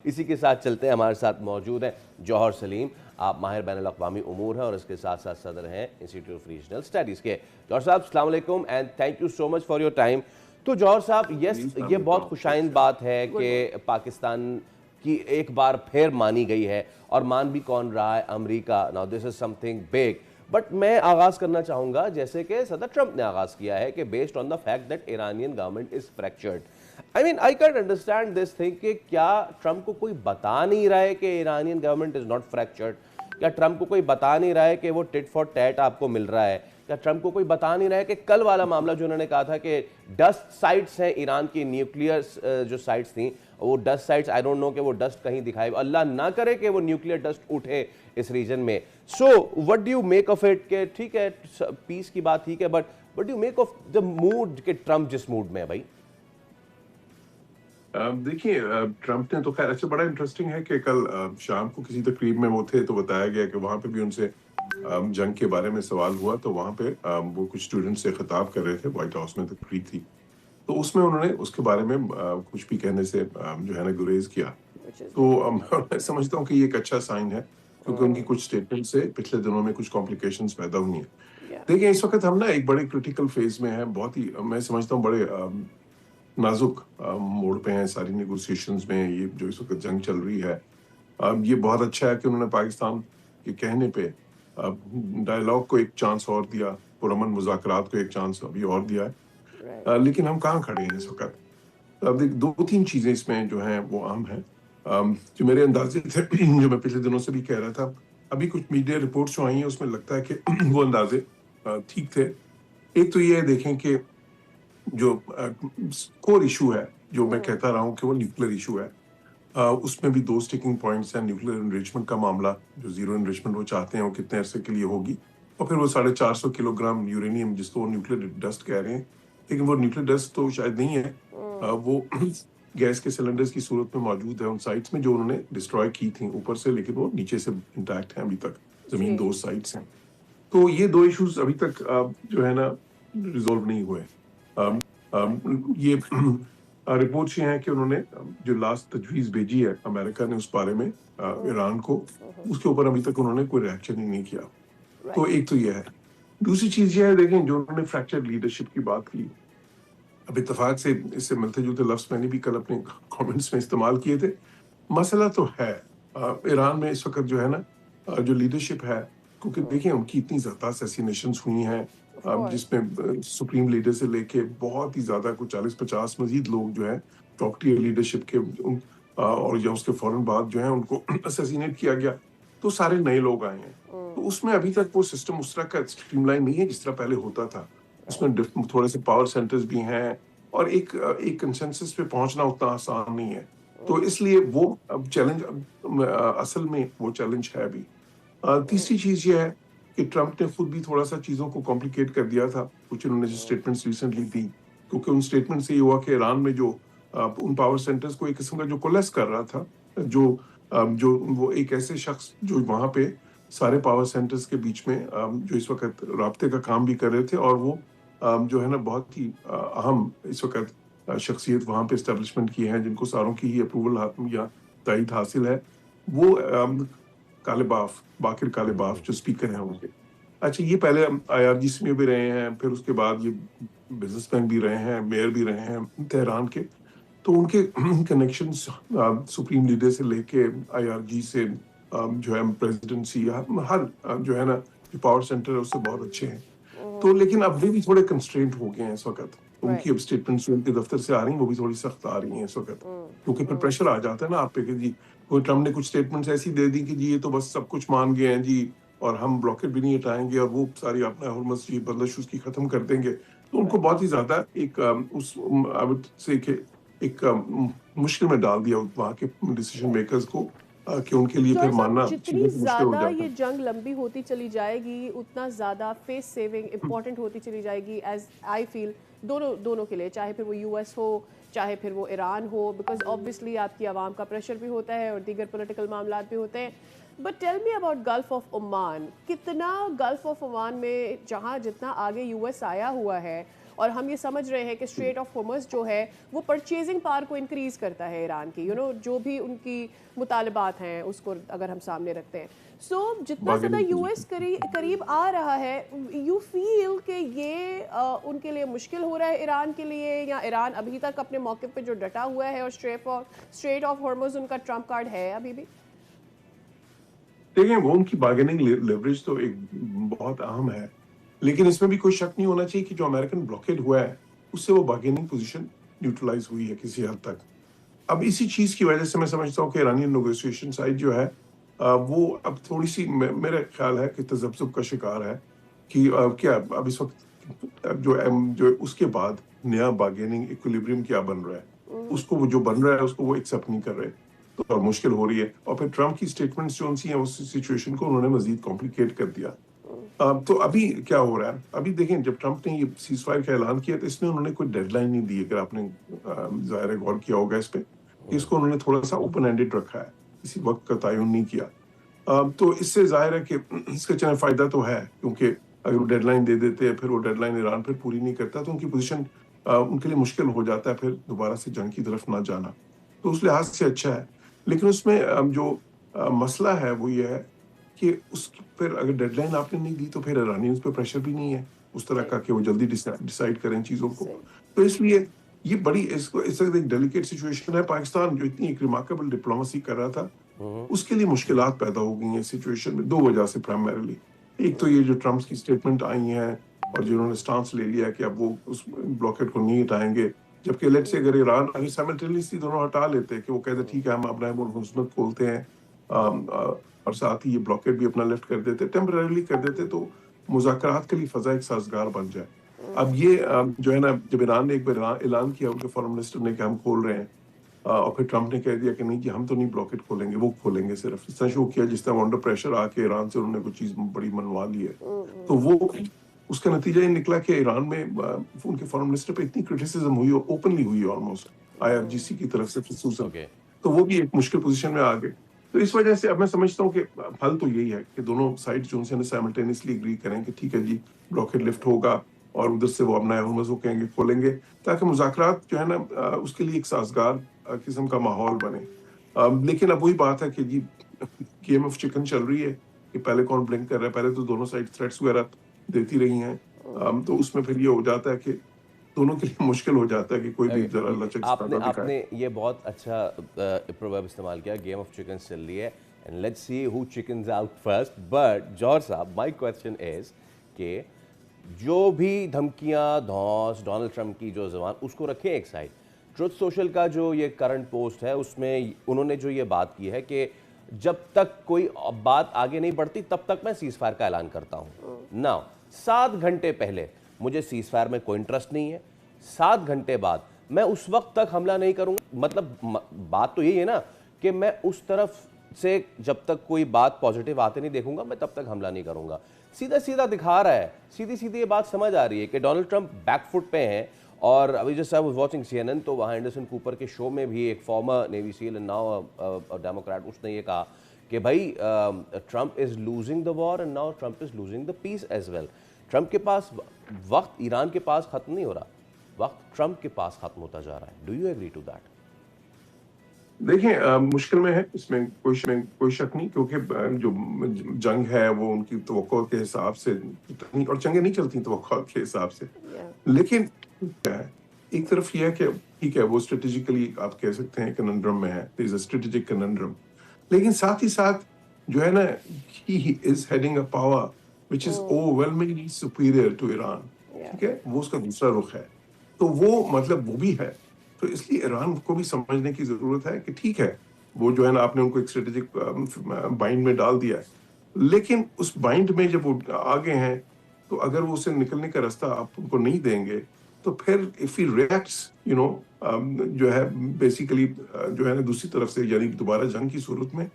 اسی کے ساتھ چلتے ہیں. ہمارے ساتھ موجود ہیں جوہر سلیم, آپ ماہر بین الاقوامی امور ہیں اور اس کے ساتھ ساتھ صدر ہیں انسٹیٹیوٹ آف ریجنل اسٹڈیز کے. جوہر صاحب السلام علیکم and thank you so much for your time. تو جوہر صاحب یہ بہت خوشائند بات ہے کہ پاکستان کی ایک بار پھر مانی گئی ہے, اور مان بھی کون رہا ہے, امریکہ. Now this is something big. But میں آغاز کرنا چاہوں گا جیسے کہ صدر ٹرمپ نے آغاز کیا ہے کہ based on the fact that Iranian government is fractured. I mean, I can't understand this thing کہ کیا ٹرمپ کو کوئی بتا نہیں رہا ہے کہ Iranian government is not fractured? کیا ٹرمپ کو کوئی بتا نہیں رہا ہے کہ وہ ٹٹ فار ٹیٹ آپ کو مل رہا ہے؟ کیا ٹرمپ کو کوئی بتا نہیں رہا ہے کہ کل والا معاملہ جو انہوں نے کہا تھا کہ ڈسٹ سائٹس ہیں ایران کی, نیوکلیئر جو سائٹس تھیں, وہ dust sites I don't know کہ وہ ڈسٹ کہیں دکھائے, اللہ نہ کرے کہ وہ نیوکلیئر ڈسٹ اٹھے اس ریجن میں. So what do you make of it کہ ٹھیک ہے پیس کی بات ٹھیک ہے, but what do you make of the mood کہ ٹرمپ جس موڈ میں ہے بھائی؟ دیکھیے ٹرمپ نے تو خیر اچھا بڑا انٹرسٹنگ ہے کہ کل شام کو کسی تقریب میں وہ تھے تو بتایا گیا کہ وہاں پہ بھی ان سے جنگ کے بارے میں سوال ہوا, تو وہاں پہ وہ کچھ اسٹوڈنٹ سے خطاب کر رہے تھے, وائٹ ہاؤس میں تقریب تھی, تو اس میں انہوں نے اس کے بارے میں کچھ بھی کہنے سے جو ہے نا گریز کیا. تو میں سمجھتا ہوں کہ یہ ایک اچھا سائن ہے کیونکہ ان کی کچھ اسٹیٹمنٹ سے پچھلے دنوں میں کچھ کمپلیکیشنز پیدا ہوئی ہیں. دیکھیں اس وقت ہم نا ایک بڑے کرٹیکل فیز میں ہیں, بہت ہی میں سمجھتا ہوں بڑے نازک موڑ پہ ہیں ساری نیگوسیشنز میں. یہ جو اس وقت جنگ چل رہی ہے, یہ بہت اچھا ہے کہ انہوں نے پاکستان کے کہنے پہ ڈائلاگ کو ایک چانس اور دیا, پرامن مذاکرات کو ایک چانس ابھی اور دیا ہے. لیکن ہم کہاں کھڑے ہیں اس وقت؟ اب دیکھ دو تین چیزیں اس میں جو ہیں وہ عام ہیں جو میرے اندازے تھے, جو میں پچھلے دنوں سے بھی کہہ رہا تھا. ابھی کچھ میڈیا رپورٹس جو آئی ہیں اس میں لگتا ہے کہ وہ اندازے ٹھیک تھے. ایک تو یہ دیکھیں کہ جو کور ایشو ہے, جو میں کہتا رہا ہوں کہ وہ نیوکلیر ایشو ہے, اس میں بھی دو سٹیکنگ پوائنٹس ہیں. نیوکلیر انریچمنٹ کا معاملہ, جو زیرو انریچمنٹ وہ چاہتے ہیں وہ کتنے عرصے کے لیے ہوگی, اور پھر وہ 450 کلو گرام یورینیم جس کو وہ نیوکلیر ڈسٹ کہہ رہے ہیں, لیکن وہ نیوکلیر ڈسٹ تو شاید نہیں ہے, وہ گیس کے سلنڈرز کی صورت میں موجود ہے ان سائٹس میں جو انہوں نے ڈسٹروائے کی تھیں اوپر سے, لیکن وہ نیچے سے انٹیکٹ ہیں ابھی تک, زمین دوز سائٹس ہیں. تو یہ دو ایشوز ابھی تک جو ہے نا ریزولو نہیں ہوئے. یہ رپورٹس یہ ہیں کہ انہوں نے جو لاسٹ تجویز بھیجی ہے امریکہ نے اس بارے میں ایران کو, اس کے اوپر ابھی تک انہوں نے کوئی ریئیکشن ہی نہیں کیا. تو ایک تو یہ ہے. دوسری چیز یہ ہے دیکھیں جو انہوں نے فریکچر لیڈرشپ کی بات کی, اب اتفاق سے اس سے ملتے جلتے لفظ میں نے بھی کل اپنے کامنٹس میں استعمال کیے تھے. مسئلہ تو ہے ایران میں اس وقت جو ہے نا جو لیڈرشپ ہے, کیونکہ دیکھیں ان کی اتنی زیادہ اسیسینیشنز ہوئی ہیں جس میں سپریم لیڈر سے لے کے بہت ہی زیادہ کچھ 40-50 مزید لوگ جو ہیں ٹاپ ٹیئر لیڈرشپ کے, اور یا اس کے فوراً بعد جو ہیں ان کو اسیسینیٹ کیا گیا. تو سارے نئے لوگ آئے ہیں, تو اس میں ابھی تک وہ سسٹم اس طرح کا اسٹریم لائن نہیں ہے جس طرح پہلے ہوتا تھا. اس میں تھوڑے سے پاور سینٹرز بھی ہیں, اور ایک کنسنسس پہ پہنچنا اتنا آسان نہیں ہے. تو اس لیے وہ اب چیلنج اصل میں وہ چیلنج ہے ابھی. تیسری چیز یہ ہے کہ ٹرمپ نے خود بھی تھوڑا سا چیزوں کو کمپلیکیٹ کر دیا تھا کچھ انہوں نے جو اسٹیٹمنٹس ریسنٹلی دی, کیونکہ ان اسٹیٹمنٹ سے یہ ہوا کہ ایران میں جو ان پاور سینٹرز کو ایک قسم کا جو کولیس کر رہا تھا, جو وہ ایک ایسے شخص جو وہاں پہ سارے پاور سینٹرز کے بیچ میں جو اس وقت رابطے کا کام بھی کر رہے تھے, اور وہ جو ہے نا بہت ہی اہم اس وقت شخصیت وہاں پہ اسٹیبلشمنٹ کی ہیں, جن کو ساروں کی ہی اپروول یا تائید حاصل ہے, وہ باقر کالباف جو اسپیکر ہیں ان کے. اچھا یہ پہلے IRGC میں بھی رہے ہیں, پھر اس کے بعد یہ بزنس مین بھی رہے ہیں, میئر بھی رہے ہیں تہران کے. تو ان کے کنیکشنز سپریم لیڈر سے لے کے IRG سے جو ہے پریزیڈنسی, ہر جو ہے نا جو پاور سینٹر ہے اس سے بہت اچھے ہیں. تو لیکن اب بھی تھوڑے کنسٹرینٹ ہو گئے ہیں اس وقت. ان کی اب اسٹیٹمنٹس ان کے دفتر سے آ رہی ہیں وہ بھی تھوڑی سخت آ رہی ہیں اس وقت, کیونکہ پھر پریشر آ جاتا ہے نا آپ پہ کہ جی کوئی ٹرمپ نے کچھ اسٹیٹمنٹس ایسی دے دی کہ جی یہ تو بس سب کچھ مان گئے ہیں جی, اور ہم بلاکٹ بھی نہیں ہٹائیں گے, اور وہ ساری اپنا حرمت کی بندش اس کی ختم کر دیں گے. تو ان کو بہت ہی زیادہ ایک ایک مشکل میں ڈال دیا وہاں کے ڈیسیژن میکرز کو, کہ ان کے لیے پھر ماننا جتنی زیادہ یہ جنگ لمبی ہوتی چلی جائے گی اتنا زیادہ فیس سیونگ امپورٹنٹ ہوتی چلی جائے گی, ایز آئی فیل دونوں کے لیے, چاہے پھر وہ US ہو چاہے پھر وہ ایران ہو, بیکاز آبویسلی آپ کی عوام کا پریشر بھی ہوتا ہے اور دیگر پولیٹیکل معاملات بھی ہوتے ہیں. But tell me about golf of Oman. کتنا گلف آف عمان میں جہاں جتنا آگے US آیا ہوا ہے اور ہم یہ سمجھ رہے ہیں کہ اسٹریٹ آف ہارمز جو ہے وہ پرچیزنگ پاور کو انکریز کرتا ہے ایران کی, جو بھی ان کی مطالبات ہیں اس کو اگر ہم سامنے رکھتے ہیں. سو جتنا زیادہ یو ایس قریب آ رہا ہے, یو فیل کہ یہ ان کے لیے مشکل ہو رہا ہے ایران کے لیے, یا ایران ابھی تک اپنے موقف پہ جو ڈٹا ہوا ہے اور اسٹریٹ آف ہارمز ان کا ٹرمپ کارڈ ہے ابھی بھی؟ دیکھیں وہ ان کی بارگیننگ لیوریج تو ایک بہت اہم ہے, لیکن اس میں بھی کوئی شک نہیں ہونا چاہیے کہ جو امریکن بلاکیڈ ہوا ہے اس سے وہ بارگیننگ پوزیشن نیوٹرلائز ہوئی ہے کسی حد تک. اب اسی چیز کی وجہ سے میں سمجھتا ہوں کہ ایرانی نیگوشیشن سائڈ جو ہے وہ اب تھوڑی سی میرا خیال ہے کہ تذبذب کا شکار ہے کہ کیا اب اس وقت جو اس کے بعد نیا بارگیننگ ایکولیبریم کیا بن رہا ہے, اس کو جو بن رہا ہے اس کو وہ ایکسیپٹ نہیں کر رہے, تو اور مشکل ہو رہی ہے. اور پھر ٹرمپ کی سٹیٹمنٹس جو سی ہیں اس سچویشن کو انہوں نے مزید کمپلیکیٹ کر دیا. تو ابھی کیا ہو رہا ہے, ابھی دیکھیں جب ٹرمپ نے یہ سیز فائر کا اعلان کیا تو اس میں انہوں نے کوئی ڈیڈ لائن نہیں دی, اگر آپ نے ظاہر غور کیا ہوگا اس پہ, اس کو انہوں نے تھوڑا سا اوپن ہینڈڈ رکھا ہے, کسی وقت کا تعین نہیں کیا. تو اس سے ظاہر ہے کہ اس کا چاہے فائدہ تو ہے, کیونکہ اگر وہ ڈیڈ لائن دے دیتے ہیں پھر وہ ڈیڈ لائن ایران پھر پوری نہیں کرتا تو ان کی پوزیشن ان کے لیے مشکل ہو جاتا ہے پھر دوبارہ سے جنگ کی طرف نہ جانا, تو اس لحاظ سے اچھا ہے. لیکن اس میں جو مسئلہ ہے وہ یہ ہے کہ اس پھر اگر ڈیڈ لائن آپ نے نہیں دی تو پھر ایرانیز پہ پریشر بھی نہیں ہے اس طرح کا کہ وہ جلدی ڈیسائیڈ کریں چیزوں کو. تو اس لیے یہ بڑی اس وقت ایک ڈیلیکیٹ سچویشن ہے. پاکستان جو اتنی ایک ریمارکیبل ڈپلومیسی کر رہا تھا اس کے لیے مشکلات پیدا ہو گئی ہیں اس سچویشن میں, دو وجہ سے پرائمریلی. ایک تو یہ جو ٹرمپ کی سٹیٹمنٹ آئی ہیں اور جنہوں نے سٹانس لے لیا کہ اب وہ اس بلاکیٹ کو نہیں ہٹائیں گے, جبکہ لیٹ سے اگر ایران اگر سائملٹینیسلی دونوں ہٹا لیتے کہ وہ کہتے ٹھیک ہے ہم اپنا ملک کھولتے ہیں اور ساتھ ہی یہ بلاکیٹ بھی اپنا لفٹ کر دیتے, ٹیمپرریلی کر دیتے, تو مذاکرات کے لیے فضا ایک سازگار بن جائے. اب یہ جو ہے نا, جب ایران نے ایک بار اعلان کیا ان کے فارن منسٹر نے کہ ہم کھول رہے ہیں, اور پھر ٹرمپ نے کہہ دیا کہ نہیں جی ہم تو نہیں بلاکیٹ کھولیں گے, وہ کھولیں گے صرف, اس طرح شو کیا جس طرح انڈر پریشر آ کے ایران سے انہوں نے کوئی چیز بڑی منوا لی ہے. تو وہ اس کا نتیجہ یہ نکلا کہ ایران میں ان کے فارن منسٹر پہ اتنی کرٹیسزم ہوئی, اوپنلی ہوئی آلموسٹ IRGC کی طرف سے خصوصاً, تو وہ بھی ایک مشکل پوزیشن میں آ گئے. تو اس وجہ سے اب میں سمجھتا ہوں کہ حل تو یہی ہے کہ دونوں سائڈ جو ان سے سائملٹینیسلی اگری کریں کہ ٹھیک ہے جی بلاکیٹ لفٹ ہوگا اور ادھر سے وہ اپنا ہرمز کہیں گے کھولیں گے, تاکہ مذاکرات جو ہے نا اس کے لیے ایک سازگار قسم کا ماحول بنے. لیکن اب وہی بات ہے کہ جی گیم آف چکن چل رہی ہے کہ پہلے کون بلنک کر رہا ہے. پہلے تو دونوں سائڈ تھریٹس وغیرہ دیتی رہی ہیں, تو اس میں پھر یہ ہو جاتا ہے کہ دونوں کے لیے مشکل ہو جاتا ہے کہ کوئی بھی ذرا لچک آپ نے یہ بہت اچھا پروورب استعمال کیا, گیم آف چکن چل رہی ہے, and let's see who chickens out first. But Jauhar صاحب, مائی کویسچن از کہ جو بھی دھمکیاں دھونس ڈونلڈ ٹرمپ کی جو زبان اس کو رکھیں ایک سائڈ, ٹروتھ سوشل کا جو یہ کرنٹ پوسٹ ہے اس میں انہوں نے جو یہ بات کی ہے کہ جب تک کوئی بات آگے نہیں بڑھتی تب تک میں سیز فائر کا اعلان کرتا ہوں. ناؤ 7 گھنٹے پہلے مجھے سیز فائر میں کوئی انٹرسٹ نہیں ہے, 7 گھنٹے بعد میں اس وقت تک حملہ نہیں کروں گا. مطلب بات تو یہی ہے نا کہ میں اس طرف سے جب تک کوئی بات پازیٹیو آتے نہیں دیکھوں گا میں تب تک حملہ نہیں کروں گا. سیدھا سیدھا دکھا رہا ہے, سیدھی سیدھی یہ بات سمجھ آ رہی ہے کہ ڈونلڈ ٹرمپ بیک فٹ پہ ہیں. اور ابھی جیسے آئی واز واچنگ CNN, تو وہاں اینڈرسن کوپر کے شو میں بھی ایک former navy SEAL and now Democrat, اس نے یہ کہا کہ بھائی Trump is losing the war and now Trump is losing the peace as well. Trump کے پاس وقت ایران کے پاس ختم نہیں ہو رہا, وقت ٹرمپ کے پاس ختم ہوتا جا رہا ہے. Do you agree to that? دیکھیں مشکل میں ہے, اس میں کوئی شک نہیں, کیونکہ جو جنگ ہے وہ ان کی توقع کے حساب سے, اور جنگیں نہیں چلتی توقع کے حساب سے. لیکن ایک طرف یہ ہے کہ ٹھیک ہے وہ اسٹریٹجیکلی آپ کہہ سکتے ہیں کننڈرم میں ہے, there is a strategic conundrum, لیکن ساتھ ہی ساتھ جو ہے نا he is heading a power which is overwhelmingly superior to Iran. ٹھیک ہے, وہ اس کا دوسرا رخ ہے, تو وہ مطلب وہ بھی ہے. تو اس لیے ایران کو بھی سمجھنے کی ضرورت ہے کہ ٹھیک ہے وہ جو ہے نا آپ نے ان کو ایک اسٹریٹجک بائنڈ میں ڈال دیا ہے, لیکن اس بائنڈ میں جب وہ آگے ہیں تو اگر وہ اسے نکلنے کا راستہ آپ ان کو نہیں دیں گے تو پھر if he reacts جو ہے بیسیکلی جو ہے نا دوسری طرف سے یعنی دوبارہ جنگ کی صورت میں,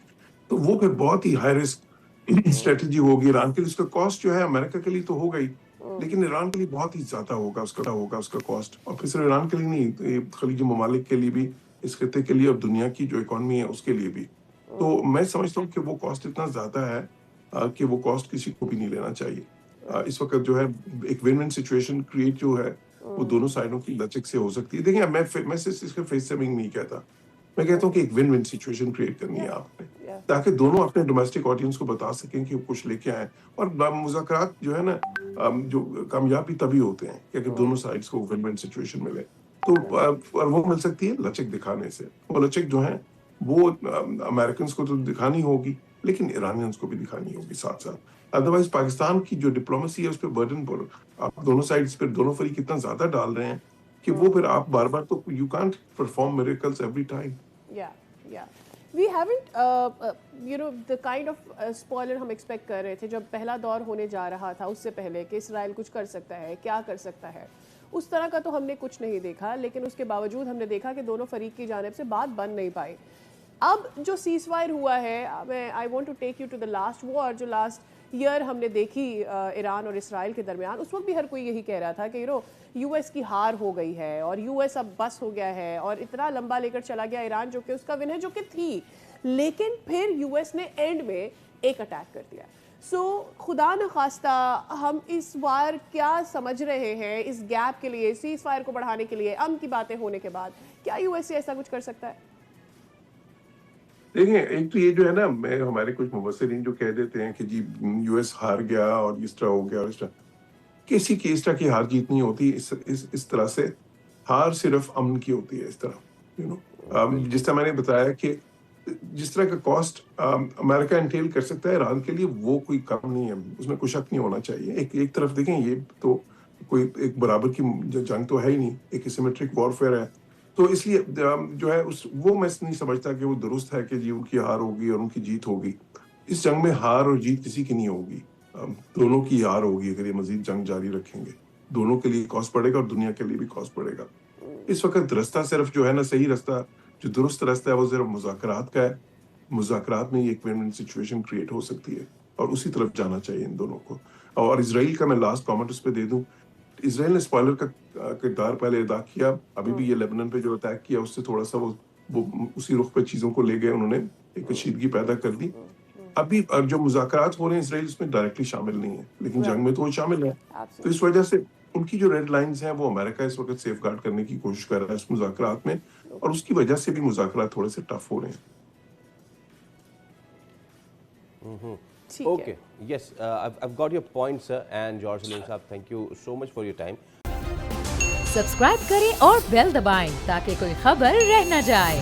تو وہ پھر بہت ہی ہائی رسک اسٹریٹجی ہوگی ایران کے لیے. اس کا کاسٹ جو ہے امریکہ کے لیے تو ہوگا ہی, لیکن ایران کے لیے بہت ہی زیادہ ہوگا اس کا کاسٹ. اور پھر صرف ایران کے لیے نہیں, خلیجی ممالک کے لیے بھی, اس خطے کے لیے اور دنیا کی جو اکانومی ہے اس کے لیے بھی. تو میں سمجھتا ہوں کہ وہ کاسٹ اتنا زیادہ ہے کہ وہ کاسٹ کسی کو بھی نہیں لینا چاہیے. اس وقت جو ہے ایک ون ون سچویشن کریٹ جو ہے وہ دونوں سائڈوں کی لچک سے ہو سکتی ہے. دیکھیں میں صرف اس کا فیس سیونگ نہیں کہتا, میں کہتا ہوں کہ ایک ون ون سچویشن کریٹ کرنی ہے آپ نے, تاکہ دونوں اپنے ڈومیسٹک آڈینس کو بتا سکیں کہ وہ کچھ لے کے آئیں. اور مذاکرات جو ہے نا جو کامیابی تبھی ہوتے ہیں کہ اگر دونوں سائڈس کو ون ون سچویشن ملے, تو اور وہ مل سکتی ہے لچک دکھانے سے. وہ لچک جو ہے وہ امریکنز کو تو دکھانی ہوگی, لیکن ایرانینز کو بھی دکھانی ہوگی ساتھ ساتھ. ادروائز پاکستان کی جو ڈپلومیسی ہے اس پہ برڈن پر آپ دونوں سائڈس پہ دونوں فریق اتنا زیادہ ڈال رہے ہیں کہ وہ پھر آپ بار بار تو you can't perform miracles every time. We haven't, the kind of spoiler ہم ایکسپیکٹ کر رہے تھے جب پہلا دور ہونے جا رہا تھا اس سے پہلے کہ اسرائیل کچھ کر سکتا ہے, کیا کر سکتا ہے, اس طرح کا تو ہم نے کچھ نہیں دیکھا. لیکن اس کے باوجود ہم نے دیکھا کہ دونوں فریق کی جانب سے بات بن نہیں پائی. اب جو سیز فائر ہوا ہے, I want to take you to the last war, جو لاسٹ ایئر ہم نے دیکھی ایران اور اسرائیل کے درمیان, اس وقت بھی ہر کوئی یہی کہہ رہا تھا کہ یو ایس کی ہار ہو گئی ہے اور یو ایس اب بس ہو گیا ہے, اور اتنا لمبا لے کر چلا گیا ایران جو کہ اس کا ون ہے جو کہ تھی. لیکن پھر یو ایس نے اینڈ میں ایک اٹیک کر دیا. سو خدا نخواستہ ہم اس وار کیا سمجھ رہے ہیں اس گیپ کے لیے, سیز فائر کو بڑھانے کے لیے, امن کی باتیں ہونے کے بعد کیا یو ایس ایسا کچھ کر سکتا ہے؟ دیکھیں, ایک تو یہ جو ہے نا, میں ہمارے کچھ مبصرین جو کہہ دیتے ہیں کہ جی یو ایس ہار گیا اور اس طرح ہو گیا اور اس طرح, کسی کی اس طرح کی ہار جیت نہیں ہوتی. اس طرح سے ہار صرف امن کی ہوتی ہے. اس طرح جس طرح میں نے بتایا کہ جس طرح کا کاسٹ امریکہ انٹیل کر سکتا ہے ایران کے لیے, وہ کوئی کم نہیں ہے, اس میں کوئی شک نہیں ہونا چاہیے. ایک طرف دیکھیں, یہ تو کوئی ایک برابر کی جنگ تو ہے ہی نہیں, ایک اسیمیٹرک وارفیئر ہے. تو اس لیے جو ہے وہ میں نہیں سمجھتا کہ وہ درست ہے کہ جی ان کی ہار ہوگی اور ان کی جیت ہوگی. اس جنگ میں ہار اور جیت کسی کی نہیں ہوگی, دونوں کی ہار ہوگی اگر یہ مزید جنگ جاری رکھیں گے. دونوں کے لیے کاسٹ پڑے گا اور دنیا کے لیے بھی کاسٹ پڑے گا. اس وقت رستہ صرف جو ہے نا, صحیح رستہ جو درست رستہ ہے وہ صرف مذاکرات کا ہے. مذاکرات میں ایک ون ون سچویشن کریٹ ہو سکتی ہے اور اسی طرف جانا چاہیے ان دونوں کو. اور اسرائیل کا میں لاسٹ کامنٹ اس پہ دے دوں, اسرائیل نے اسپوائلر کا کردار پہلے ادا کیا. ابھی بھی یہ لیبنان پہ جو اٹیک کیا اس سے تھوڑا سا وہ اسی رخ پہ چیزوں کو لے گئے, انہوں نے ایک کشیدگی پیدا کر دی. ابھی جو مذاکرات ہو رہے ہیں اسرائیل اس میں ڈائریکٹلی شامل نہیں ہے, لیکن جنگ میں تو وہ شامل ہے. تو اس وجہ سے ان کی جو ریڈ لائنز ہیں وہ امریکہ اس وقت سیف گارڈ کرنے کی کوشش کر رہا ہے اس مذاکرات میں, اور اس کی وجہ سے بھی مذاکرات تھوڑے سے ٹف ہو رہے ہیں. Okay, yes, I've got your point, sir, and Jawhar Saleem صاحب, thank you so much for your time. Subscribe کریں اور بیل دبائیں تاکہ کوئی خبر رہ نہ جائے.